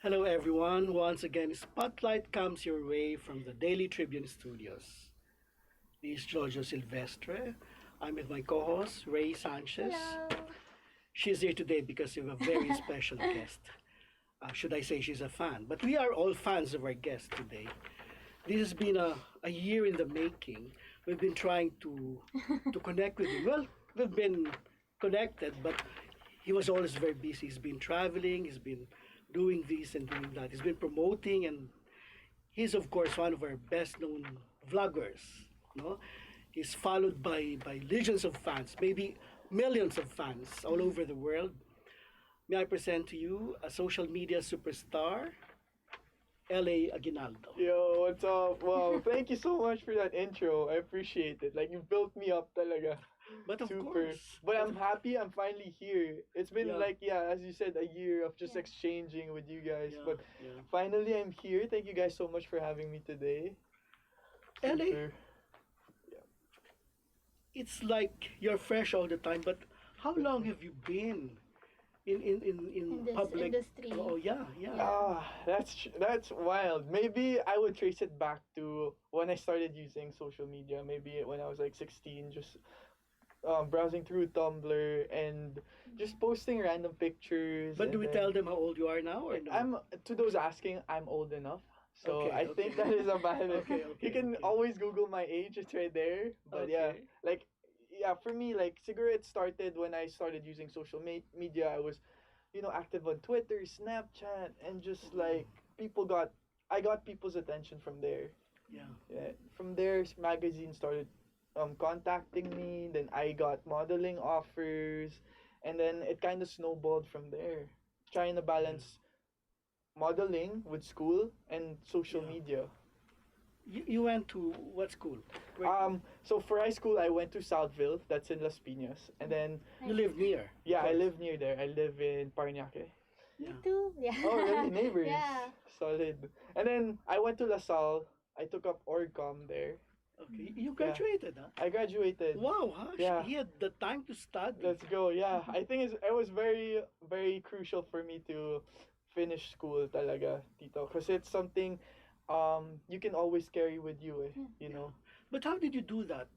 Hello, everyone. Once again, Spotlight comes your way from the Daily Tribune studios. This is Giorgio Silvestre. I'm with my co host, Ray Sanchez. Hello. She's here today because we have a very special guest. Should I say she's a fan? But we are all fans of our guest today. This has been a year in the making. We've been trying to connect with him. Well, we've been connected, but he was always very busy. He's been traveling, he's been doing this and doing that. He's been promoting, and he's of course one of our best known vloggers. No, he's followed by legions of fans, maybe millions of fans all over the world. May I present to you a social media superstar, LA Aguinaldo. Yo, what's up? Wow, thank you so much for that intro. I appreciate it. Like, you built me up talaga. But of Super. course, But I'm happy I'm finally here. It's been Yeah. like, yeah, as you said, a year of just Yeah. exchanging with you guys. yeah, But yeah. finally I'm here. Thank you guys so much for having me today. LA, Super. it's like you're fresh all the time. But how long have you been in In this public? industry. Oh yeah, yeah. That's wild. Maybe I would trace it back to when I started using social media. Maybe when I was like 16, just browsing through Tumblr and just posting random pictures. But do and we then- tell them how old you are now or no? I'm to those asking, I'm old enough. So Okay, I think okay. that is a valid. Okay, You can okay. always Google my age, it's right there. But yeah, Okay. like yeah, for me, like cigarettes started when I started using social media. I was, active on Twitter, Snapchat, and just like I got people's attention from there. Yeah. Yeah, from there, magazines started contacting me. Then I got modeling offers, and then it kind of snowballed from there. Trying to balance modeling with school and social Yeah. media. You went to what school? So for high school, I went to Southville. That's in Las Piñas, and then You live near. yeah, I Of course. live near there. I live in Paranaque. Me Yeah. too. Yeah. Oh, really? Neighbors. Yeah. Solid. And then I went to LaSalle. I took up Orgcom there. Okay. You graduated, huh? I graduated. Wow, huh? Yeah. He had the time to study. Let's go. Yeah, I think it was very, very crucial for me to finish school talaga, Tito. Because it's something you can always carry with you, you know. But how did you do that?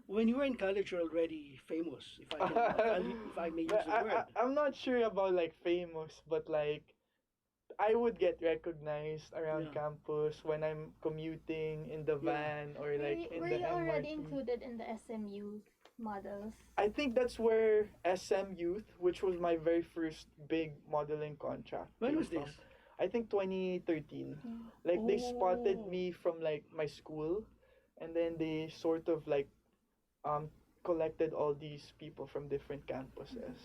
When you were in college, you're already famous, if I may use the word. I'm not sure about like famous, but like I would get recognized around Yeah. campus when I'm commuting in the Yeah. van or like in Were the you already MRT. included in the SMU models? I think that's where SM Youth, which was my very first big modeling contract. When came was from. this? I think 2013. Yeah. Like they spotted Oh. me from like my school, and then they sort of like collected all these people from different campuses.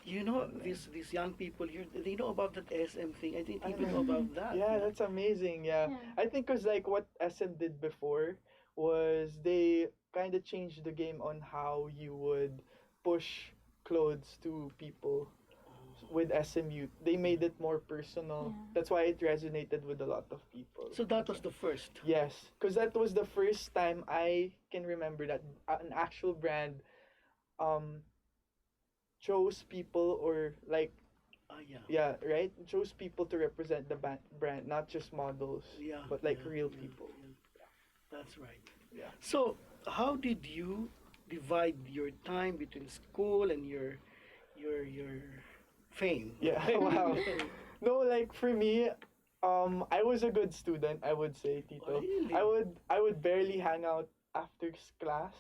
You know, these young people here, they know about that SM thing. I didn't even know about that. Yeah, that's amazing. Yeah, Yeah. I think cause like what SM did before was they kind of changed the game on how you would push clothes to people with SMU. They made it more personal. Yeah. That's why it resonated with a lot of people. So that was the first. Yes, because that was the first time I can remember that an actual brand chose people or like Yeah. yeah, right, chose people to represent the brand, not just models, Yeah. but like yeah, real yeah, people. yeah. That's right. Yeah. So how did you divide your time between school and your fame? Yeah. Wow. No, like for me, I was a good student, I would say, Tito. Really? I would barely hang out after class.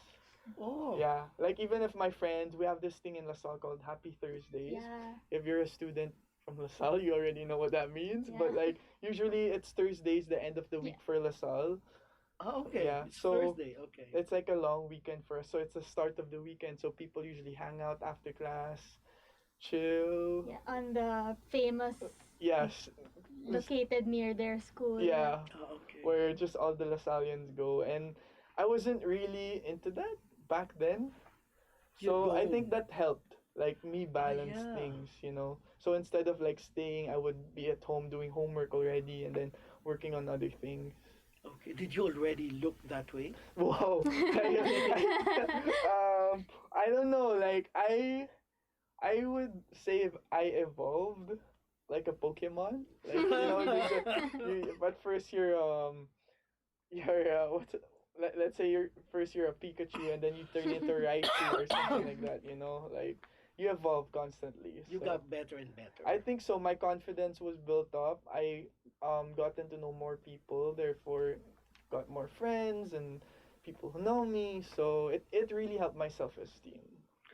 Oh. Yeah, like even if my friends, we have this thing in LaSalle called Happy Thursdays. Yeah. If you're a student from LaSalle, you already know what that means. But Yeah. like usually it's Thursdays, the end of the week for LaSalle. Okay. Yeah, It's so Thursday. Okay. It's like a long weekend for us. So it's the start of the weekend. So people usually hang out after class, chill. Yeah. On the famous Yes. located near their school. Yeah. Okay. Where just all the LaSallians go. And I wasn't really into that back then. You So I go. think that helped. Like me balance yeah. things, you know. So instead of like staying, I would be at home doing homework already and then working on other things. Okay. Did you already look that way? Wow. I don't know. Like I would say if I evolved like a Pokemon. Like but first you're let's say you're a Pikachu and then you turn into Raichu or something like that. Like you evolve constantly. You So got better and better. I think so. My confidence was built up. I gotten to know more people, therefore got more friends and people who know me. So it really helped my self esteem.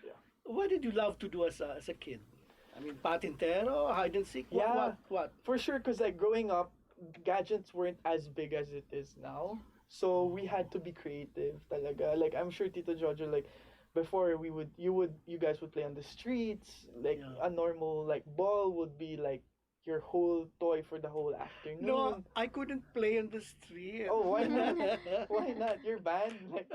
Yeah. What did you love to do as a kid? I mean, patintero, hide and seek. What? Yeah. What? For sure, because like growing up, gadgets weren't as big as it is now. So we had to be creative talaga. Like I'm sure Tito Jojo, like before you guys would play on the streets. Like Yeah. a normal like ball would be like your whole toy for the whole afternoon. No, I couldn't play on the street. Oh, why not? Why not? You're banned. Like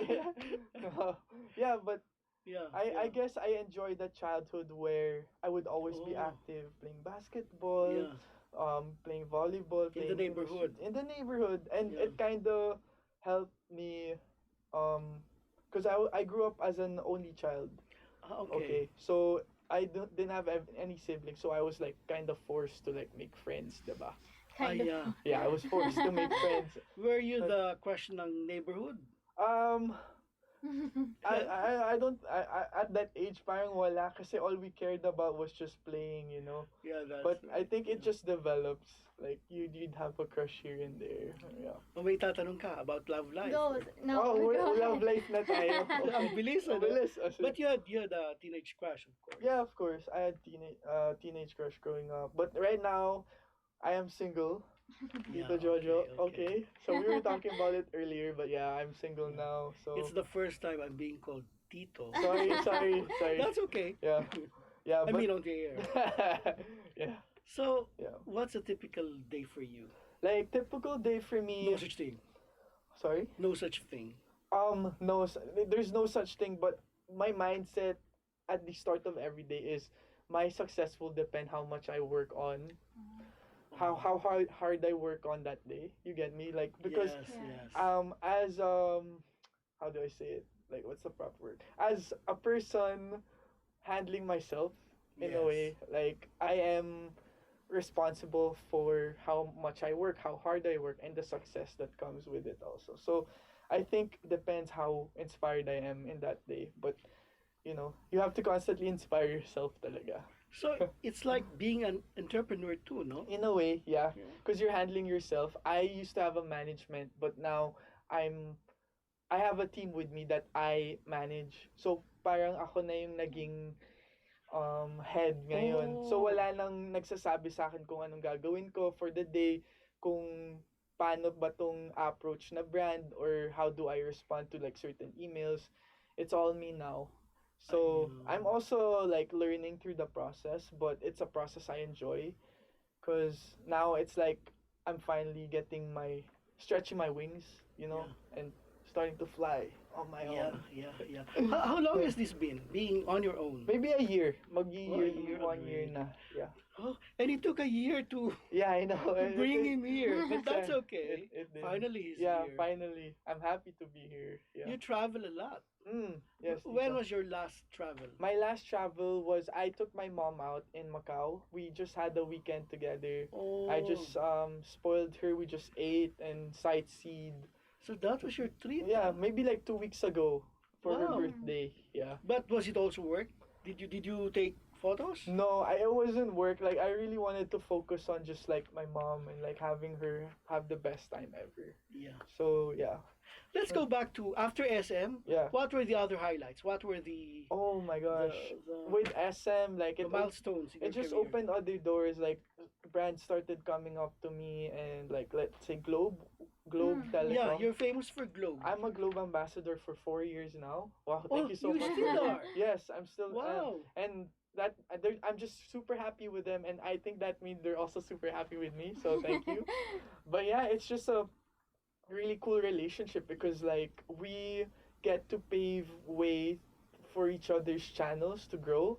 no. Yeah, but Yeah. I guess I enjoyed that childhood where I would always be Oh. active, playing basketball, Yeah. playing volleyball, In the playing neighborhood. in the neighborhood, and Yeah. it kind of helped me, because I grew up as an only child. Ah, Okay, okay. so I didn't have any siblings, so I was like kind of forced to like make friends, diba? Kind of. Yeah. Yeah, I was forced to make friends. Were you the question ng neighborhood? Um, I don't at that age parang wala kasi all we cared about was just playing. Yeah, that's But I right. think it just develops. Like you'd have a crush here and there. Yeah. Oh, may tatanong ka about love life. Go. No, Oh, go love ahead. life na tayo. Ang bilis, Ang ano? bilis. Oh, But you had a teenage crush, of course. yeah, of course. I had teenage crush growing up. But right now, I am single. Yeah, Tito Jojo. okay. Okay. So we were talking about it earlier, but yeah, I'm single now. So It's the first time I'm being called Tito. sorry. That's okay. Yeah. Yeah, I but mean, on the air. yeah. So, Yeah. what's a typical day for you? Like typical day for me. No such thing. Sorry. No such thing. No, there's no such thing. But my mindset at the start of every day is my success will depend how much I work on, how hard I work on that day. You get me? Like because yes, Yeah. yes. as how do I say it? Like what's the proper word? As a person handling myself in a Yes. way, like I am responsible for how much I work, how hard I work, and the success that comes with it also. So I think depends how inspired I am in that day. But you have to constantly inspire yourself talaga. So, it's like being an entrepreneur too, no? In a way, yeah. Yeah. Because you're handling yourself. I used to have a management, but now I have a team with me that I manage. So parang ako na yung naging head ngayon. So Oh. wala nang nagsasabi sa akin kung anong gagawin ko for the day, kung paano ba tong approach na brand or how do I respond to like certain emails. It's all me now. So Ayun. I'm also like learning through the process, but it's a process I enjoy because now it's like I'm finally stretching my wings, and starting to fly on my Yeah, own. yeah. How long has this been, being on your own? Maybe a year. Oh, a year 1 year already. na. Yeah. Oh, and it took a year to Yeah, I know. bring him here, but that's Yeah, okay. it did. Finally, he's Yeah, here. finally. I'm happy to be here. Yeah. You travel a lot. Yes. When Tito. was your last travel? My last travel was I took my mom out in Macau. We just had a weekend together. Oh, I just spoiled her. We just ate and sightseed. so that was your treat. Yeah, maybe like 2 weeks ago for her Wow. birthday. Yeah. But was it also work? Did you take photos? No, it wasn't work. Like I really wanted to focus on just like my mom and like having her have the best time ever. Yeah. So yeah. Let's go back to after SM. Yeah. What were the other highlights? What were the Oh my gosh. the With SM, like the milestones in it your just career? opened other doors. Like brands started coming up to me and like let's say Globe Telecom. Yeah, you're famous for Globe. I'm a Globe ambassador for 4 years now. Wow, thank Oh, you so you much. still are? Yes, I'm still. Wow. And that I'm just super happy with them, and I think that means they're also super happy with me. So thank you. But yeah, it's just a really cool relationship because like we get to pave way for each other's channels to grow.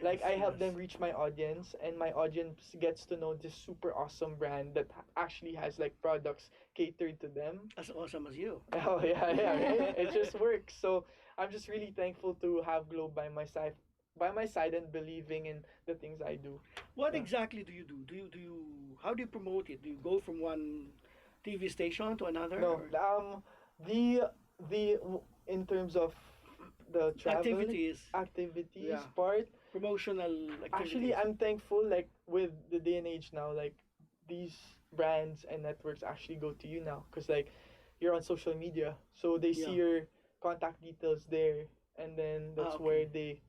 Like I help them reach my audience, and my audience gets to know this super awesome brand that actually has like products catered to them. as awesome as you. Oh yeah, right? It just works. So I'm just really thankful to have Globe by my side. by my side and believing in the things I do. What Yeah. exactly do you do? Do you how do you promote it? Do you go from one TV station to another? No, Or the in terms of the travel activities? activities Yeah. part, Promotional actually activities. I'm thankful, like with the day and age now, like these brands and networks actually go to you now, because like you're on social media, so they see Yeah. your contact details there, and then that's where Okay. they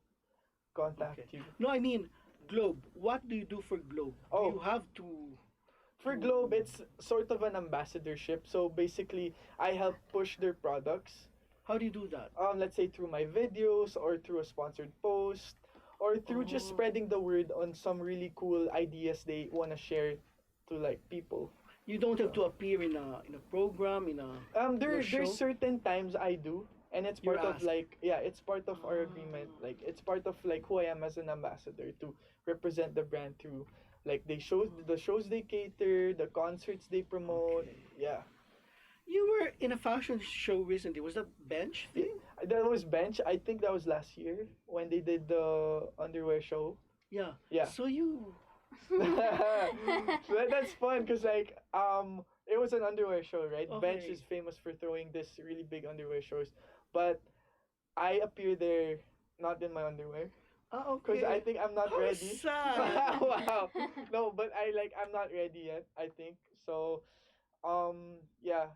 contact Okay. you. No, I mean Globe. What do you do for Globe? Do you Oh, have to? for Globe, it's sort of an ambassadorship. So basically, I help push their products. How do you do that? Let's say through my videos, or through a sponsored post, or through just Oh. spreading the word on some really cool ideas they wanna share to like people. You don't have to appear in a program in a There's show. certain times I do, and it's You're part of asked. like, yeah, it's part of our agreement. Ah. Like it's part of like who I am as an ambassador, to represent the brand through like the shows they cater, the concerts they promote. Okay. Yeah. You were in a fashion show recently. Was that bench Yeah, thing? that was Bench. I think that was last year when they did the underwear show. Yeah. Yeah. So you. That's fun because like it was an underwear show, right? Bench Okay. is famous for throwing this really big underwear shows, but I appear there not in my underwear Ah, because I okay. think I'm not How ready. sad. Wow. No, but I'm not ready yet, I think. So yeah,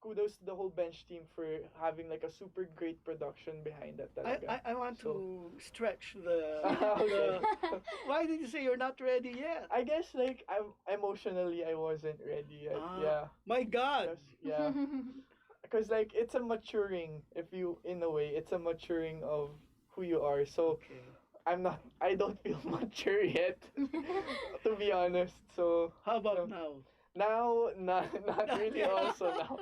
kudos to the whole Bench team for having like a super great production behind that I, talaga. I, I want So to stretch the, okay. the. Why did you say you're not ready yet? I guess like I'm emotionally I wasn't ready yet. Ah, Yeah. my God. Yeah. Because like it's a maturing, if you in a way it's a maturing of who you are. So Okay. I don't feel mature yet, to be honest. So How about no. now? Now not really also now.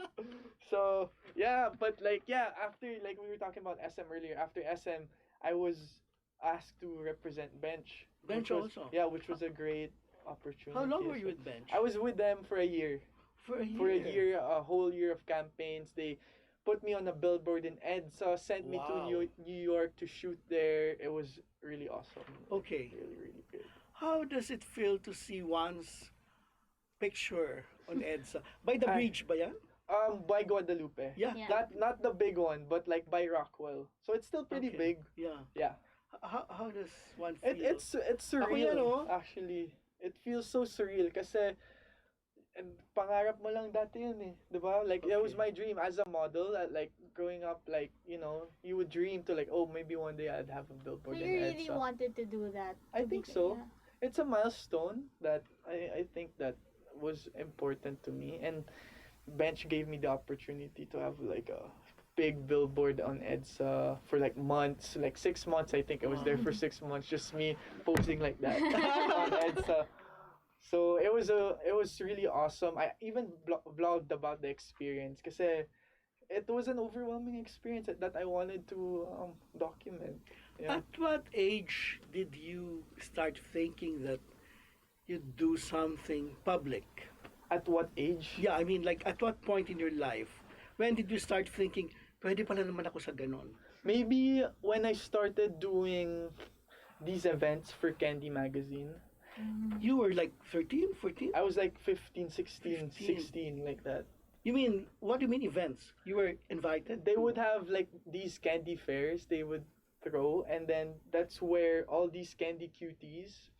So yeah, but like yeah, after like we were talking about SM earlier, after SM I was asked to represent Bench. Bench which was, also. yeah, which was a great opportunity. How long were as you well. with Bench? I was with them for a year. For a year. For a year, a whole year of campaigns. They put me on a billboard in EDSA, sent me to Wow. New York to shoot there. It was really awesome. Okay. Really, really good. How does it feel to see one's picture on EDSA? By the Ay. bridge ba yan? By Guadalupe. Yeah. Yeah. Not the big one, but like by Rockwell. So it's still pretty Okay. big. Yeah. Yeah. How does one feel? It's Ako yan, surreal oh. actually. It feels so surreal kasi and pangarap mo lang dati yun eh, 'di ba? Like it was Okay. my dream as a model, like growing up, like you know, you would dream to like, oh, maybe one day I'd have a So billboard you in really EDSA. wanted to do that? I to think be- so. yeah. It's a milestone that I think that was important to me, and Bench gave me the opportunity to have like a big billboard on EDSA for like months, like 6 months. I think I was there for 6 months, just me posing like that on EDSA. So it was really awesome. I even vlogged about the experience kasi it was an overwhelming experience that I wanted to document. Yeah. At what age did you start thinking that you'd do something public? At what age? Yeah, I mean, like, at what point in your life? When did you start thinking, pwede pala naman ako sa ganon? Maybe when I started doing these events for Candy Magazine. You were like 13, 14? I was like 15, 16, 15. 16, like that. You mean, what do you mean events? You were invited? They would have like these candy fairs they would throw, and then that's where all these candy cuties,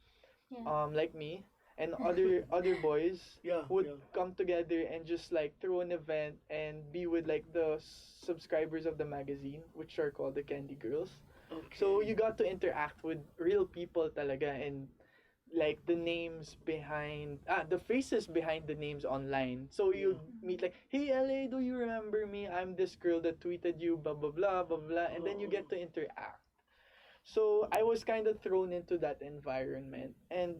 Yeah. like me and other boys Yeah, would yeah. come together and just like throw an event and be with like the subscribers of the magazine, which are called the Candy Girls. Okay. So you got to interact with real people talaga, and like the names behind the faces behind the names online. So you meet like, hey LA, do you remember me? I'm this girl that tweeted you, blah blah blah blah blah, and then you get to interact. So I was kind of thrown into that environment, and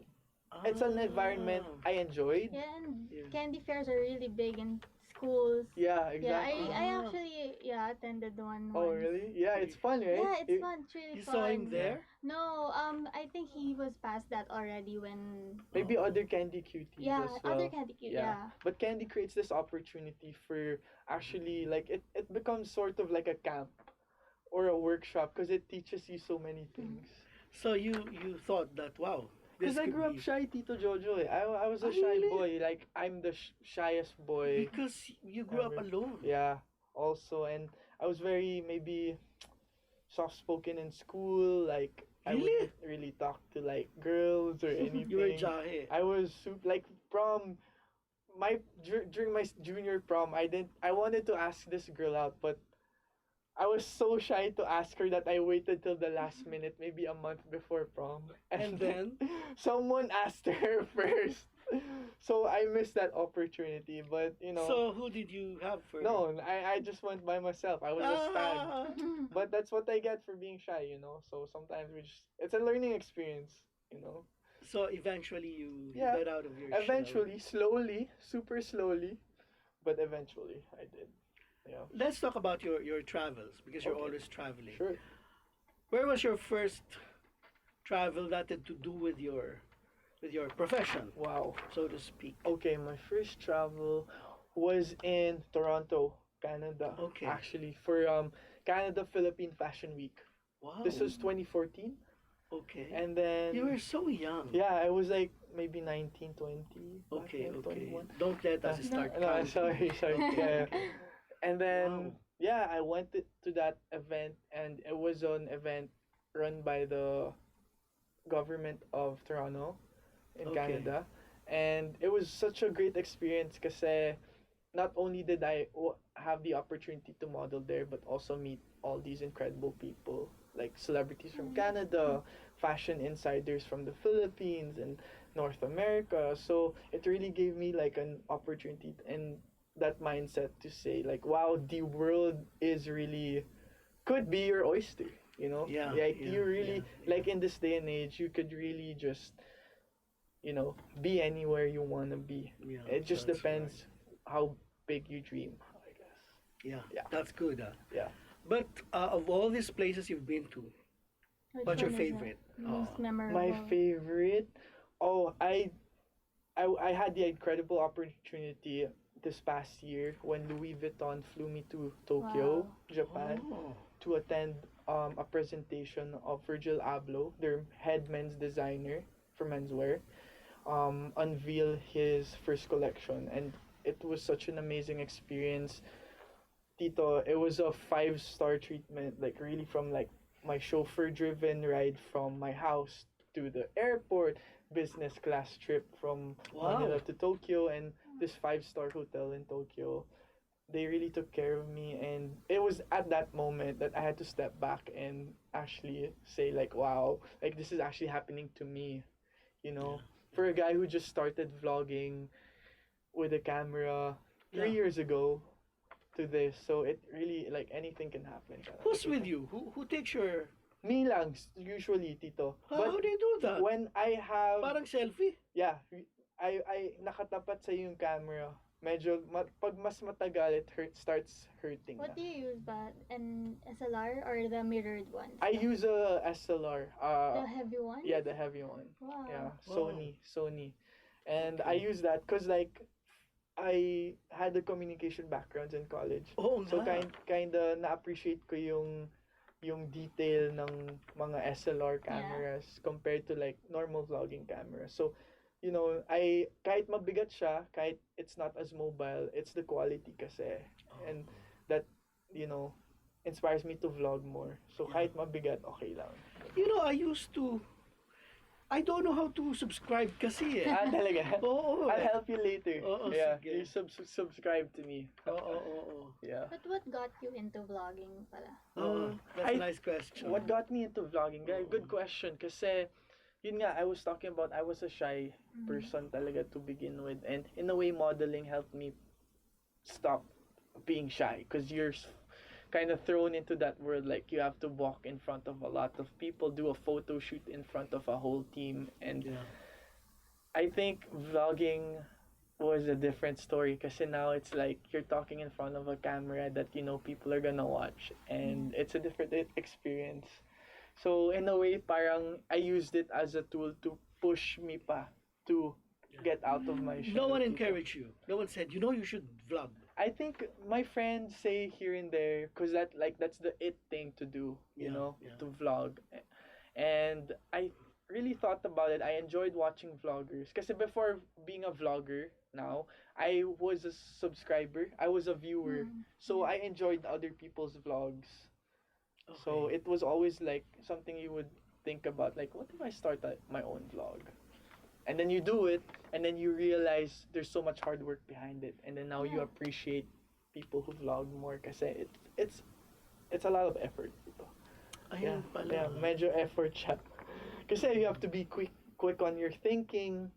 it's an environment Ah. I enjoyed. Yeah, and Yeah. candy fairs are really big in schools. Yeah, Yeah, exactly. I Ah. actually attended one Oh once. really? Yeah, it's fun, right? Yeah, it's fun. It's really You fun. saw him there? No, I think he was past that already when. Maybe other Candy Cuties Yeah, as well. other candy cute. Yeah. But Candy creates this opportunity for actually like it becomes sort of like a camp or a workshop because it teaches you so many things. So you thought that wow, Because this I could grew up be shy, Tito Jojo. Eh. I was Ah, a shy really? boy. Like, I'm the shyest boy because you grew up ever. alone. Yeah, also. And I was very, maybe, soft spoken in school. Like, I Really? wouldn't really talk to, like, girls or You were anything. jahe. I was super, like, prom. During my junior prom, I wanted to ask this girl out, but I was so shy to ask her that I waited till the last minute, maybe a month before prom. And then? Someone asked her first. So I missed that opportunity, but So who did you have for? no, I just went by myself. I was a stan. Ah, But that's what I get for being shy. So sometimes it's a learning experience. so eventually you Yeah. got out of your Eventually, slowly, super slowly, but eventually I did. Yeah. Let's talk about your travels because you're Okay. always traveling. Sure. Where was your first travel that had to do with your profession, Wow. so to speak? Okay, my first travel was in Toronto, Canada. Okay. Actually, for Canada Philippine Fashion Week. Wow. This was 2014, okay. and then You were so young. yeah, I was like maybe 19, 20. back Okay, then, okay. 21. Don't let us No, start no, counting. sorry. Yeah. And then Wow. yeah, I went to that event, and it was an event run by the government of Toronto in Okay. Canada, and it was such a great experience because not only did I have the opportunity to model there, but also meet all these incredible people, like celebrities from Canada, fashion insiders from the Philippines and North America. So it really gave me like an opportunity and that mindset to say like, wow, the world is really could be your oyster. Yeah, Like yeah, you really yeah. like in this day and age, you could really just be anywhere you want to be. Yeah, It just that's depends right. how big you dream, I guess. Yeah, Yeah. that's good. Yeah. But of all these places you've been to, Which what's your one is favorite? the most Oh. memorable? My favorite. Oh, I had the incredible opportunity this past year when Louis Vuitton flew me to Tokyo, Wow. Japan, Oh, to attend a presentation of Virgil Abloh, their head men's designer for menswear, unveil his first collection, and it was such an amazing experience. Tito, it was a 5-star treatment, like really from like my chauffeur driven ride from my house to the airport, business class trip from Manila wow. to Tokyo, and this 5-star hotel in Tokyo. They really took care of me, and it was at that moment that I had to step back and actually say like, wow, like this is actually happening to me, you know. For a guy who just started vlogging with a camera 3 years ago to this, so it really like anything can happen. Who's with you? Who takes your? Me lang usually, Tito. How But do you do that? when I have Parang selfie. yeah, I nakatapat sa yung camera. Medyo pag mas matagal it starts hurting What na. do you use, but an SLR or the mirrored ones? I use a SLR. The heavy one. Yeah, the heavy one. Wow. Yeah, Wow. Sony. And I Okay. use that cuz like I had a communication background in college. Oh, So nga. kinda na-appreciate ko yung detail ng mga SLR cameras compared to like normal vlogging cameras. So, I kahit mabigat siya, kahit it's not as mobile, it's the quality kasi. And that, you know, inspires me to vlog more. So kahit mabigat, okay lang. You know, I don't know how to subscribe kasi eh. Talaga? Oo. I'll help you later. Oo, Yeah, sige. you subscribe to me. Oo. Yeah. But what got you into vlogging pala? That's a nice question. What got me into vlogging? Good question. Kasi, yun nga, I was talking about, I was a shy person talaga to begin with. And in a way, modeling helped me stop being shy. Because you're kind of thrown into that world. Like, you have to walk in front of a lot of people, do a photo shoot in front of a whole team. And Yeah. I think vlogging was a different story kasi now it's like you're talking in front of a camera that people are gonna watch, and it's a different experience. So in a way parang I used it as a tool to push me pa to get out of my shell. No one encouraged you. No one said, you should vlog. I think my friends say here and there because that's the it thing to do, Yeah. to vlog. And I really thought about it. I enjoyed watching vloggers. Because before being a vlogger now, I was a subscriber. I was a viewer. Mm. So I enjoyed other people's vlogs. So Okay. it was always like something you would think about, like, what if I start my own vlog? And then you do it, and then you realize there's so much hard work behind it, and then now you Yeah. appreciate people who vlog more kasi it's a lot of effort. Ito. Yeah, Ayun pala. yeah, medyo effort siya. Kasi you have to be quick on your thinking,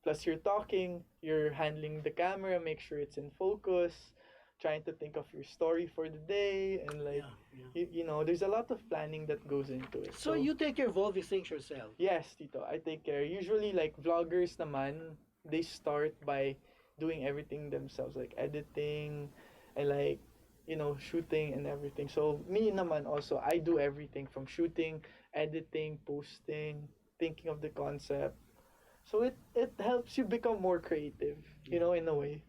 plus you're talking, you're handling the camera, make sure it's in focus, trying to think of your story for the day, and like, Yeah, yeah. you know, there's a lot of planning that goes into it. So you take care of all these things yourself? Yes, Tito, I take care. Usually, like, vloggers naman, they start by doing everything themselves, like editing and, like, you know, shooting and everything. So me naman also, I do everything from shooting, editing, posting, thinking of the concept. So it helps you become more creative, you know, in a way.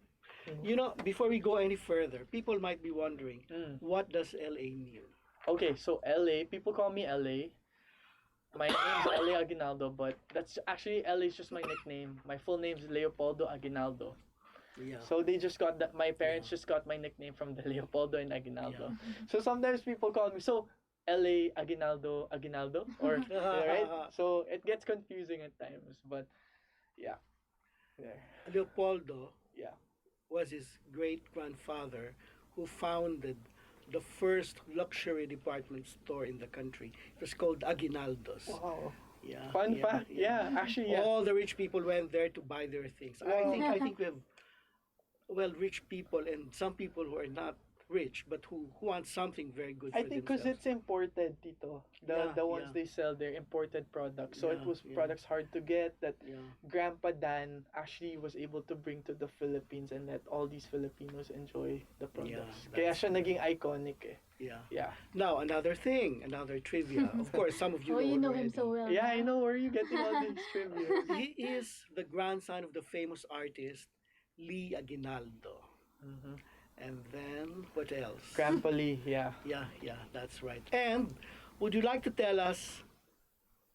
You know, before we go any further, people might be wondering, Mm. what does LA mean? Okay, so LA, people call me LA. My name's LA Aguinaldo, but that's actually LA is just my nickname. My full name is Leopoldo Aguinaldo. Yeah. So they just got that. My parents just got my nickname from the Leopoldo and Aguinaldo. So sometimes people call me LA Aguinaldo Aguinaldo or yeah, right. So it gets confusing at times, but yeah, there. Leopoldo Yeah. was his great grandfather who founded the first luxury department store in the country. It was called Aguinaldo's. Wow. Yeah. Fun yeah, fact. Yeah. Actually, yeah. All the rich people went there to buy their things. Wow. I think we have rich people and some people who are not rich but who want something very good for I think because themselves. it's imported, Tito. The ones Yeah. they sell, they're imported products. So it Yeah, was yeah. products hard to get that Yeah. Grandpa Dan actually was able to bring to the Philippines and let all these Filipinos enjoy the products. Kaya that's siya naging iconic eh. Yeah. Yeah. Now another thing, another trivia. Of course, some of you Oh, know you it know him already. so well. Yeah, I huh? know where are you getting all these trivia. He is the grandson of the famous artist Lee Aguinaldo. Mm-hmm. And then what else? Grandpa Lee, yeah. Yeah, that's right. And would you like to tell us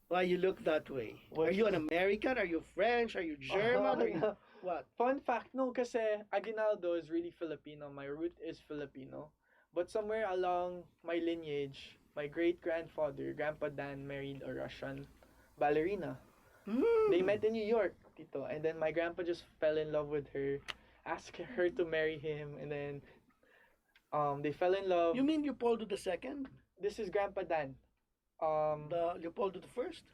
why you look that way? What- Are you an American? Are you French? Are you German? Are you what? Fun fact, no, kasi Aguinaldo is really Filipino. My root is Filipino. But somewhere along my lineage, my great-grandfather, Grandpa Dan, married a Russian ballerina. They Hmm. met in New York, Tito. And then my grandpa just fell in love with her, asked her to marry him, and then they fell in love. You mean Leopoldo the second? This is Grandpa Dan. The Leopoldo the first?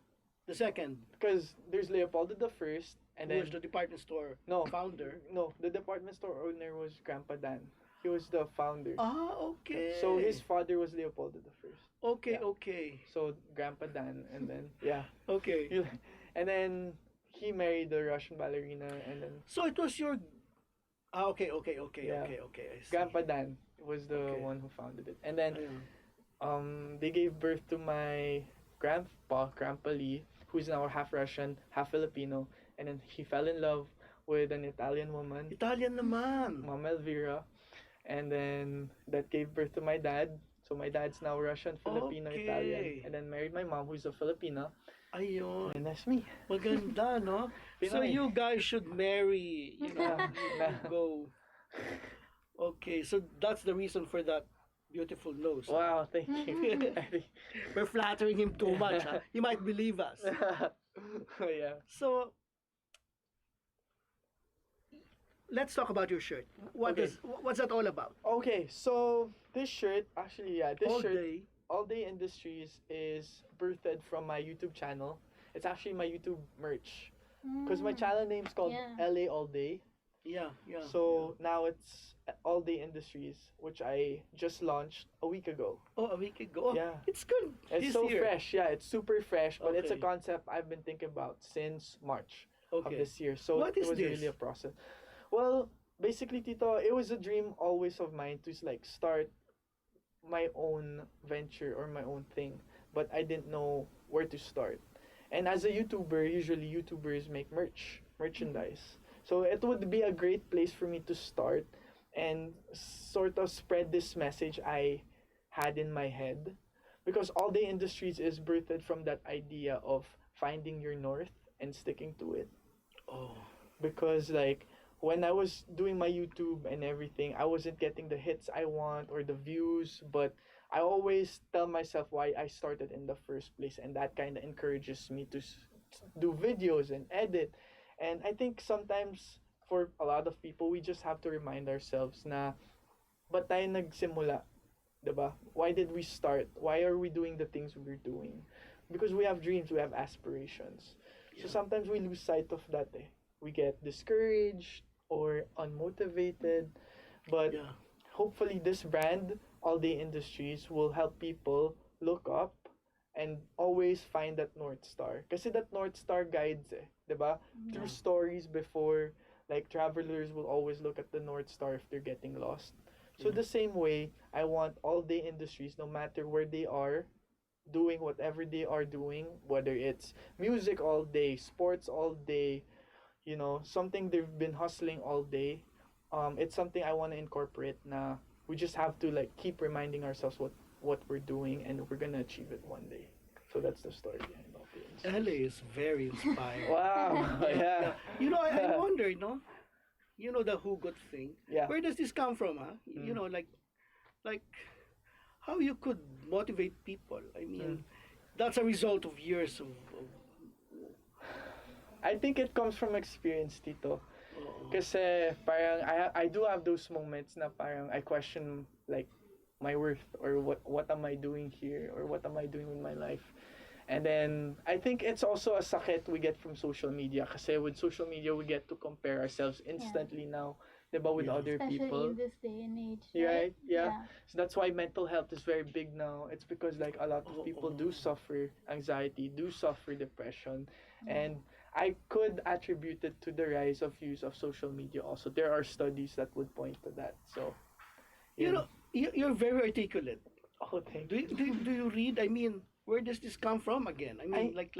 The second? Because there's Leopoldo the first, and Who then was the department store no founder? no, the department store owner was Grandpa Dan. He was the founder. Ah, okay. So his father was Leopoldo the first. Okay, Yeah. okay. So Grandpa Dan, and then yeah, Okay. and then he married the Russian ballerina, and then So it was your okay, Yeah. okay. I see. Grandpa Dan was the Okay. one who founded it. And then Ayun. they gave birth to my Grandpa Lee, who's now half Russian, half Filipino, and then he fell in love with an Italian woman, Italian naman. Mama Elvira, and then that gave birth to my dad. So my dad's now Russian, Filipino, Okay. Italian, and then married my mom, who's a Filipina, Ayun. and that's me. Maganda, no? So Pinoy. you guys should marry, you know, Nah. go. Okay, so that's the reason for that beautiful nose. Wow, thank you. I think- We're flattering him too much. Huh? He might believe us. yeah. So let's talk about your shirt. Okay. What's that all about? Okay, so this shirt, actually, yeah, this All shirt, day. All Day Industries, is birthed from my YouTube channel. It's actually my YouTube merch. Because my channel name's called Yeah. LA All Day. Yeah. So now it's All Day Industries, which I just launched a week ago. Oh, a week ago. Yeah. It's good. It's this so year. fresh. Yeah, it's super fresh, but it's a Okay. concept I've been thinking about since March of Okay. this year. So What it is was this? really a process. Well, basically, Tito, it was a dream always of mine to like start my own venture or my own thing, but I didn't know where to start. And as a YouTuber, usually YouTubers make merchandise. So it would be a great place for me to start and sort of spread this message I had in my head. because all day industries is birthed from that idea of finding your north and sticking to it. Oh. Because like when I was doing my YouTube and everything, I wasn't getting the hits I want or the views, but I always tell myself why I started in the first place, and that kind of encourages me to do videos and edit. And I think sometimes for a lot of people, we just have to remind ourselves na ba't tayo nagsimula, 'di ba? Why did we start? Why are we doing the things we're doing? Because we have dreams, we have aspirations. So Yeah. sometimes we lose sight of that eh. We get discouraged or unmotivated, but Yeah. hopefully this brand, All Day Industries, will help people look up and always find that North Star. Kasi that North Star guides eh, 'di ba? Yeah. Through stories before, like travelers will always look at the North Star if they're getting lost. So Yeah. the same way, I want All Day Industries, no matter where they are, doing whatever they are doing, whether it's music all day, sports all day, something they've been hustling all day. It's something I want to incorporate na we just have to like keep reminding ourselves what we're doing, and we're gonna achieve it one day. So that's the story behind all the LA is very inspiring. Wow. Yeah. I wonder, no? The Hugot thing. Yeah. Where does this come from, huh? Like how you could motivate people. I mean, that's a result of years of I think it comes from experience, Tito. oo. Kasi parang I do have those moments na parang I question like my worth, or what am I doing here, or what am I doing with my life. And then I think it's also a sakit we get from social media, kasi with social media we get to compare ourselves instantly now, 'di ba, with Yeah. other Especially people. in this day and age. Right? Yeah. So that's why mental health is very big now. It's because like a lot of people do suffer anxiety, do suffer depression, and I could attribute it to the rise of use of social media also. There are studies that would point to that. So, You're very articulate. oh, thank Do you. you read? I mean, where does this come from again? I mean, like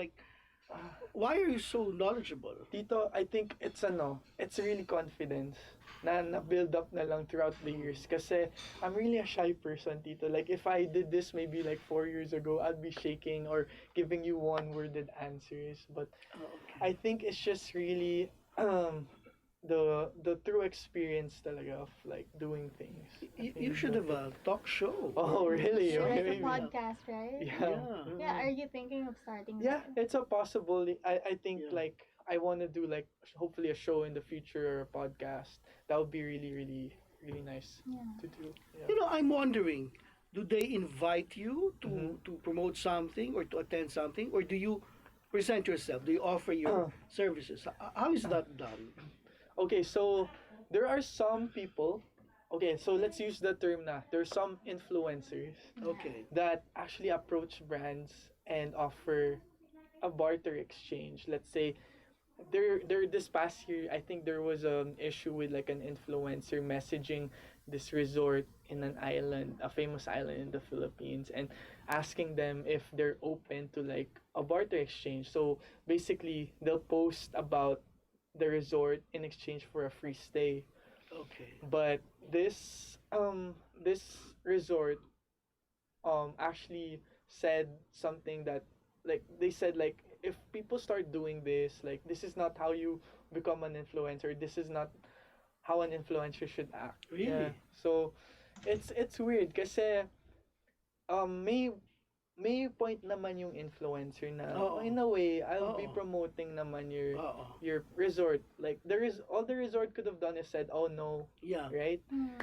why are you so knowledgeable? Tito, I think it's really confidence na build up na lang throughout the years. Kasi I'm really a shy person, Tito. Like if I did this maybe like 4 years ago, I'd be shaking or giving you one-worded answers. But Oh, okay. I think it's just really the true experience talaga of like doing things. You should have a talk show. Oh, really? Sure, Okay, like a maybe. podcast, right? Yeah. Yeah, are you thinking of starting Yeah, that? it's a possibility. I think Yeah. like I want to do like hopefully a show in the future or a podcast. That would be really really really nice Yeah. to do. Yeah. I'm wondering, do they invite you to Mhm. to promote something or to attend something, or do you present yourself? Do you offer your services? How is that done? Okay, so there are some people. Okay, so let's use the term na. There's some influencers Okay. that actually approach brands and offer a barter exchange. Let's say there this past year, I think there was an issue with like an influencer messaging this resort in an island, a famous island in the Philippines, and asking them if they're open to like a barter exchange. So basically they'll post about the resort in exchange for a free stay. Okay. But this resort actually said something that like they said like if people start doing this, like this is not how you become an influencer, this is not how an influencer should act. Really? Yeah. So it's weird kasi may point naman yung influencer na Oo. in a way I'll be Oo. promoting naman Oo. your resort. Like all the resort could have done is said oh no, Yeah. right?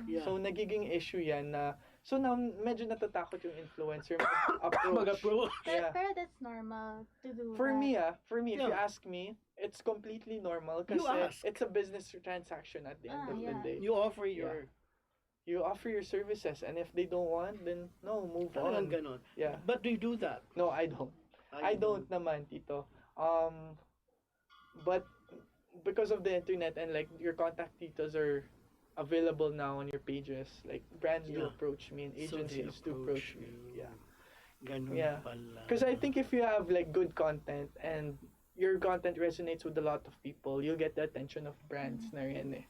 Yeah. So nagiging issue yan na so now medyo natatakot yung influencer mag-approach. Mag-approach. Yeah. Pero that's normal to do For that. me if you Yeah. ask me, it's completely normal You kasi ask. it's a business transaction at the end of the Yeah. day. You offer your You offer your services, and if they don't want, then no, move talagang on. ganon. Yeah. But do you do that? No, I don't. I don't naman, Tito. But because of the internet and like your contact details are available now on your pages, like brands do Yeah. approach me and So they agencies do approach me. you. Yeah. Ganon Yeah. pala. Because I think if you have like good content and your content resonates with a lot of people, you'll get the attention of brands na rin eh.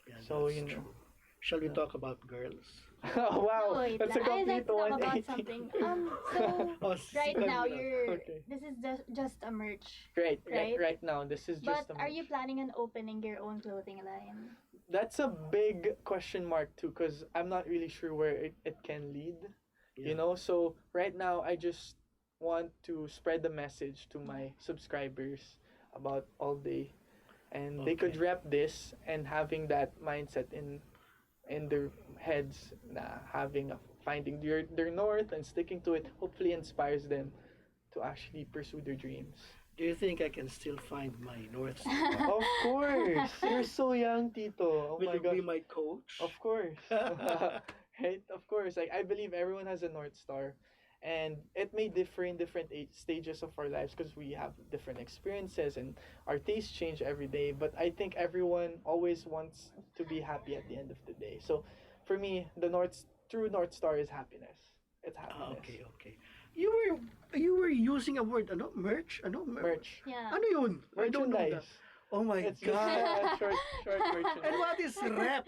Yeah, So, that's you know. true. Shall we Yeah. talk about girls? Oh, wow, Wait, that's a I'd like complete to talk about 180. something. So Oh, right secret now love. Okay. this is just a merch, Right, right? right now, this is But just a are you merch. planning on opening your own clothing line? That's a big question mark too, because I'm not really sure where it can lead. Yeah. So right now I just want to spread the message to my subscribers about all day, and they could Okay. rep this and having that mindset in their heads, na having a, finding their north and sticking to it hopefully inspires them to actually pursue their dreams. Do you think I can still find my North Star? Of course, you're so young, Tito. Oh Will my you be gosh. my coach? Of course. Right? Of course. Like, I believe everyone has a North Star. And it may differ in different stages of our lives because we have different experiences and our tastes change every day. But I think everyone always wants to be happy at the end of the day. So for me, the true North Star is happiness. It's Ah, happiness. okay, okay. You were using a word, ano? Merch? Ano? Merch. Yeah. Ano yun? I don't know that. Merchandise. Oh my It's just God. short And merchandise. what is rep?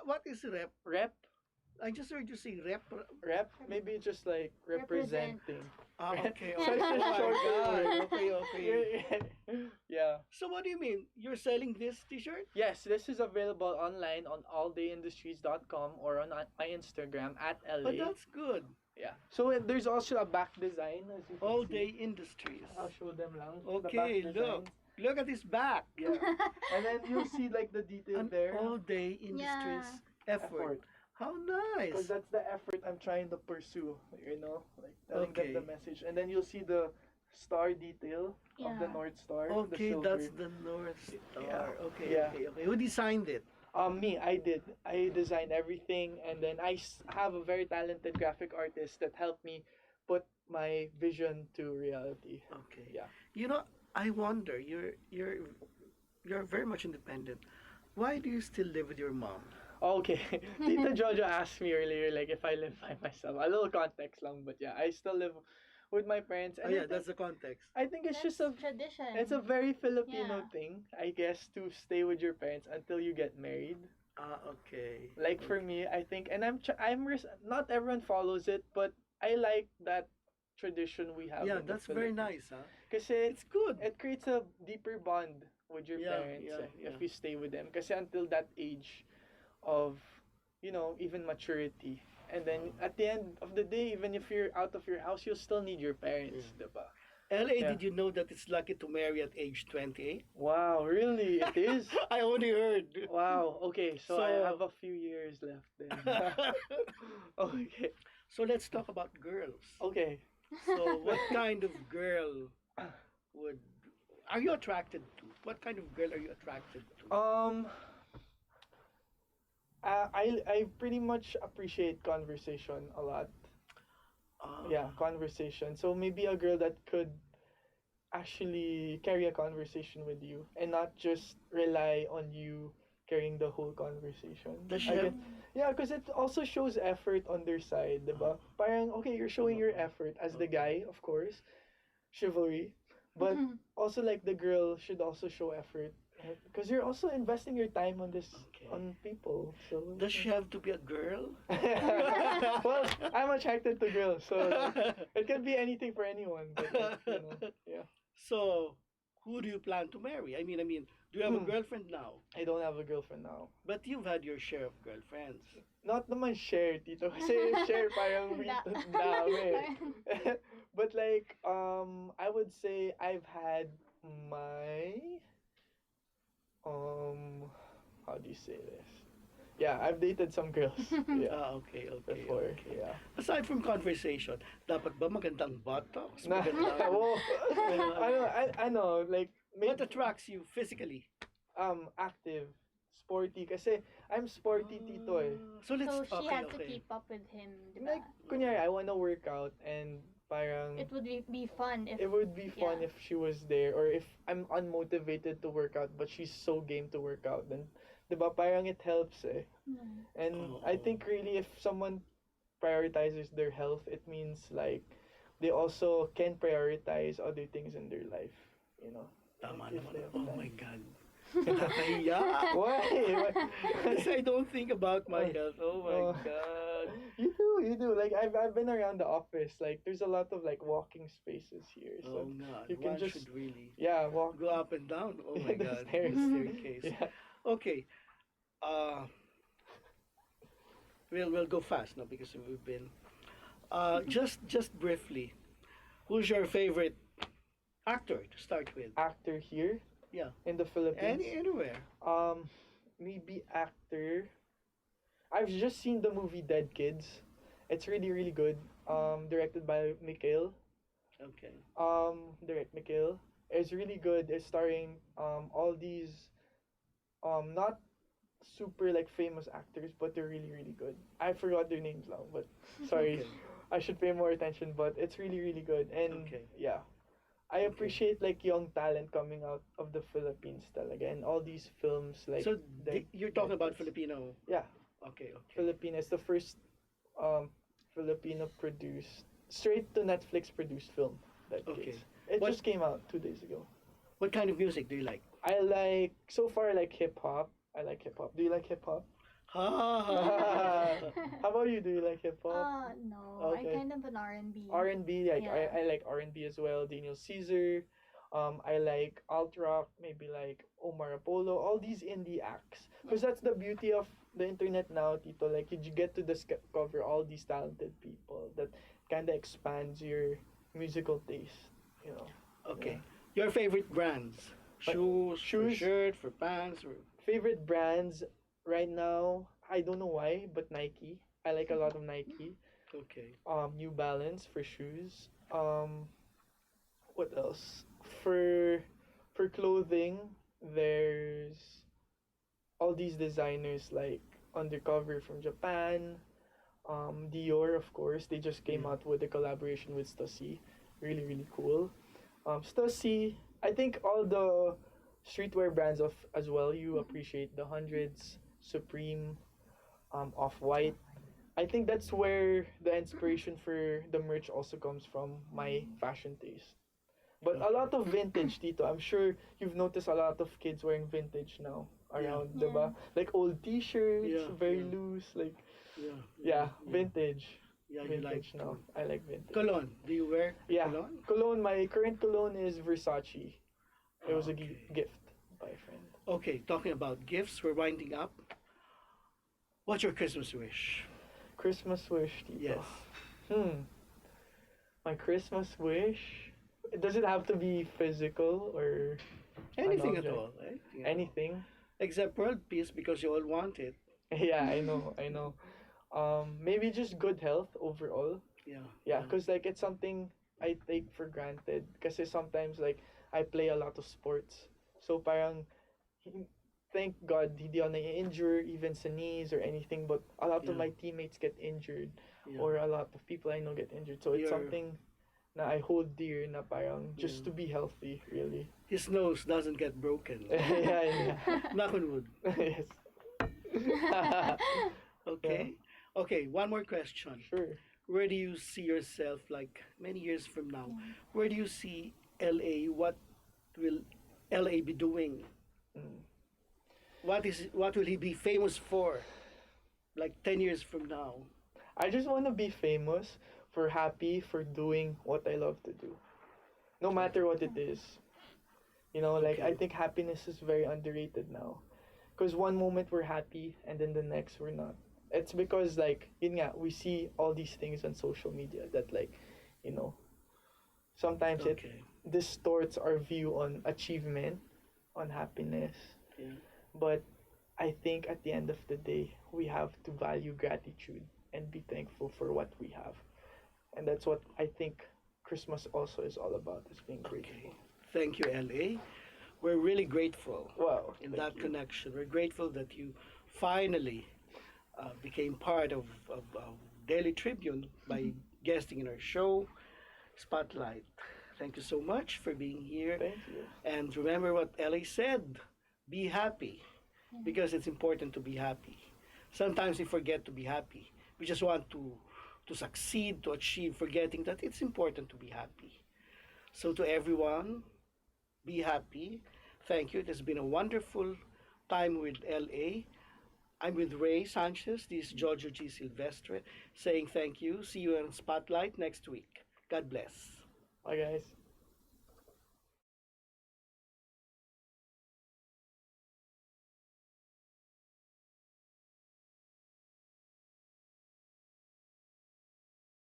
What is rep? Rep? I just heard you say rep. Rep? Maybe just like Represent. representing. Ah, Right? okay, So okay. it's just Oh my short God. word. Okay, okay. Yeah. So what do you mean? You're selling this T-shirt? Yes, this is available online on alldayindustries.com or on my Instagram at But LA. that's good. Yeah. So there's also a back design as you can All see. Day Industries. I'll show them lang. The Okay, back look. design. Look at his back. Yeah. And then you'll see like the detail An there. All Day Industries effort. How nice. Because that's the effort I'm trying to pursue, like telling Okay. them the message. And then you'll see the star detail of the Yeah. North Star. the Okay, silver. that's the North Star. Yeah. Okay, Yeah. okay. Who designed it? Me, I did. I designed everything, and then I have a very talented graphic artist that helped me put my vision to reality. Okay. Yeah. You know, I wonder. You're very much independent. Why do you still live with your mom? Okay. Tita Jojo asked me earlier, like, if I live by myself. A little context lang, but yeah, I still live with my parents. Oh And yeah, that's the context. I think it's That's just a tradition. it's a very Filipino Yeah. thing, I guess, to stay with your parents until you get married. Ah, okay. Like for me, I think, and not everyone follows it, but I like that tradition we have. Yeah, in the that's very Philippines. nice, huh? Kasi It's good. it creates a deeper bond with your Yeah, parents yeah, if yeah. you stay with them. Kasi until that age of, even maturity. And then at the end of the day, even if you're out of your house, you'll still need your parents, diba? LA, Yeah. did you know that it's lucky to marry at age 28? Wow, really? It is? I only heard. Wow, okay, so I So- have a few years left then. Okay. So let's talk about girls. Okay. So what kind of girl are you attracted to? What kind of girl are you attracted to? I pretty much appreciate conversation a lot. Yeah, conversation. So maybe a girl that could actually carry a conversation with you and not just rely on you carrying the whole conversation. Does she I have- get- Yeah, because it also shows effort on their side, diba? Parang, okay, you're showing your effort as the guy, of course, chivalry, but also like the girl should also show effort because you're also investing your time on this Okay. on people. So Does she have to be a girl? well, I'm attracted to girls, so it can be anything for anyone. But, yeah. So, who do you plan to marry? I mean, do you have a girlfriend now? I don't have a girlfriend now. But you've had your share of girlfriends. Not naman share, Tito. Kasi share parang dami. But like, I would say I've had my, how do you say this? Yeah, I've dated some girls. Yeah, Ah, okay, okay, before. okay. Yeah. Aside from conversation, dapat ba magandang buttocks? Nah, Magandang, well, I know, like, what attracts you physically? active, sporty. Kasi I'm sporty, Tito eh. So let's, So she okay, has to okay. keep up with him, diba? Like, kunyari, I wanna work out and parang It would be fun if it would be fun yeah. if she was there or if I'm unmotivated to work out but she's so game to work out, then diba parang it helps eh. Hmm. And I think really if someone prioritizes their health, it means like they also can prioritize other things in their life, Tama If naman. they have Oh time. my God. Nakakahiya. Why? Why? Kasi I don't think about my health. Oh my Oh. God. You do. Like I've been around the office. Like there's a lot of like walking spaces here, so Oh God. you can One just should really walk go up and down. Oh my the God. stairs. The staircase. Yeah. Okay. Uh, we'll go fast now because we've been. Just briefly. Who's your favorite actor to start with? Actor here Yeah. in the Philippines. Anywhere. Um, maybe actor. I've just seen the movie Dead Kids. It's really good. Directed by Mikhail. Okay. Direct Mikhail. It's really good. It's starring all these not super like famous actors, but they're really good. I forgot their names now, but sorry. Okay. I should pay more attention, but it's really good. And Okay. yeah, I Okay. appreciate like young talent coming out of the Philippines talaga, and all these films like So you're talking Dead about Kids. Filipino. Yeah, Okay. Okay. Filipino is the first Filipino produced straight to Netflix produced film. Dead Okay. Kids. It What just came out 2 days ago. what kind of music do you like? I like so far I like hip hop. I like hip hop. Do you like hip hop? Ha. How about you? Do you like hip hop? No, Okay. I kind of an R&B. R&B, like Yeah. I like R&B as well. Daniel Caesar. I like alt rock, maybe like Omar Apollo. All these indie acts, because that's the beauty of the internet now, Tito. Like you get to discover all these talented people that kind of expands your musical taste. You know. Okay. Yeah. Your favorite brands? But Shoes, for shoes? shirt, for pants, or Favorite brands right now? I don't know why, but Nike. I like a lot of Nike. okay. New Balance for shoes. What else? For for clothing, there's all these designers like Undercover from Japan, Dior of course. They just came Yeah. out with a collaboration with Stussy. Really cool. Stussy, I think all the streetwear brands of as well. You appreciate the hundreds, Supreme, Off White. I think that's where the inspiration for the merch also comes from, my fashion taste. But a lot of vintage, Tito. I'm sure you've noticed a lot of kids wearing vintage now around, Yeah. diba? Like old t-shirts, Yeah, very yeah. loose, like Yeah. yeah, vintage. Yeah, you like Vintage now. I like vintage. cologne. Do you wear Yeah. cologne? Cologne, my current cologne is Versace. It was a Okay. gift by a friend. Okay, talking about gifts, we're winding up. What's your Christmas wish? Christmas wish, Tito. Yes. My Christmas wish. Does it have to be physical or Anything at object? all. Anything. At all. anything? Except world peace because you all want it. Yeah, I know. Maybe just good health overall. Yeah. Yeah, cause like it's something I take for granted. Kasi sometimes like I play a lot of sports, so parang thank God hindi ako na-injure even sa knees or anything. But a lot of Yeah. my teammates get injured, Yeah. or a lot of people I know get injured. So it's You're- something na I hold dear na parang just Yeah. to be healthy, really. His nose doesn't get broken. yeah. Knock on wood. Yes. Okay. Okay, one more question. Sure. Where do you see yourself like many years from now? Where do you see LA? What will LA be doing? Mm. What will he be famous for? Like 10 years from now. I just want to be famous for happy for doing what I love to do. No matter what it is. You know, like I Okay. think happiness is very underrated now. Because one moment we're happy and then the next we're not. It's because like yun nga, we see all these things on social media that like, you know, sometimes it Okay. distorts our view on achievement, on happiness. Yeah. But I think at the end of the day, we have to value gratitude and be thankful for what we have. And that's what I think Christmas also is all about, is being grateful. Okay. Thank you, LA. We're really grateful Wow. in thank that you. connection. We're grateful that you finally became part of Daily Tribune by guesting in our show, Spotlight. Thank you so much for being here. Thank you. And remember what Ellie said, be happy, because it's important to be happy. Sometimes we forget to be happy. We just want to succeed, to achieve, forgetting that it's important to be happy. So to everyone, be happy. Thank you. It has been a wonderful time with LA. I'm with Ray Sanchez. This is Giorgio G. Silvestre saying thank you. See you on Spotlight next week. God bless. Bye, guys.